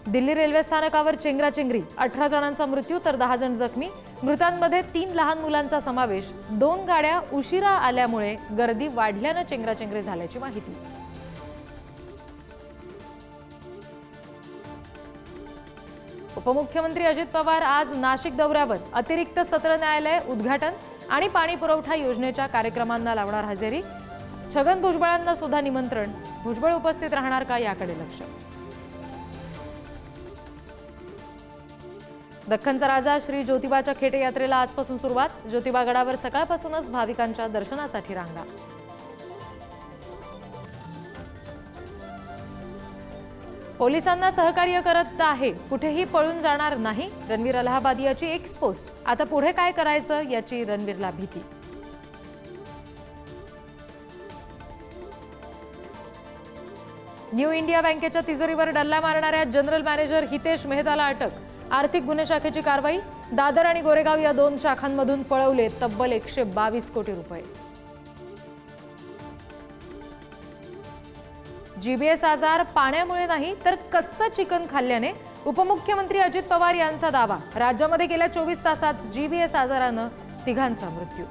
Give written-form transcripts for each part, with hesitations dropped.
Delhi railway स्थानकावर चेंगराचेंगरी, 18 जणांचा मृत्यू तर 10 जण जखमी। मृतांमध्ये 3 लहान मुलांचा समावेश। 2 गाड्या उशिरा आल्यामुळे गर्दी वाढल्याने चेंगराचेंगरी झाल्याची माहिती। उपमुख्यमंत्री अजित पवार आज नाशिक दौऱ्यावर। अतिरिक्त सत्र न्यायालय उद्घाटन आणि पाणी पुरवठा योजनेच्या कार्यक्रमांना लावणार हजेरी। छगन भुजबळांना सुद्धा निमंत्रण। भुजबळ उपस्थित राहणार का याकडे लक्ष। दख्खनचा राजा श्री ज्योतिबाच्या खेटे यात्रेला आजपासून सुरुवात। ज्योतिबा गडावर सकाळपासूनच भाविकांच्या दर्शनासाठी रांगा। पोलिसांना सहकार्य करत आहे, कुठेही पळून जाणार नाही। रणवीर अलाहाबादियाची एक्स पोस्ट। आता पुढे काय करायचं याची रणवीरला भीती। न्यू इंडिया बँकेच्या तिजोरीवर डल्ला मारणाऱ्या जनरल मॅनेजर हितेश मेहताला अटक। आर्थिक गुन्हे शाखेची कारवाई। दादर आणि गोरेगाव या 2 शाखांमधून पळवले तब्बल 122 कोटी रुपये। जीबीएस आजार पाण्यामुळे नाही तर कच्चं चिकन खाल्ल्याने। उपमुख्यमंत्री अजित पवार यांचा दावा। राज्यामध्ये गेल्या 24 तासात जीबीएस आजाराने 3 मृत्यू।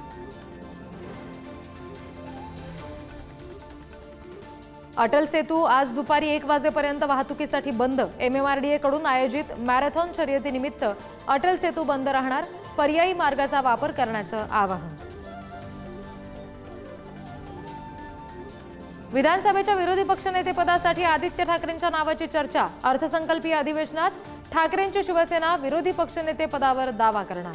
अटल सेतू आज दुपारी 1 वाजेपर्यंत वाहतुकीसाठी बंद। MMRDA कडून आयोजित मॅरेथॉन शर्यतीनिमित्त अटल सेतू बंद राहणार। पर्यायी मार्गाचा वापर करण्याचं आवाहन। विधानसभेच्या विरोधी पक्षनेतेपदासाठी आदित्य ठाकरेंच्या नावाची चर्चा। अर्थसंकल्पीय अधिवेशनात ठाकरेंची शिवसेना विरोधी पक्षनेतेपदावर दावा करणार।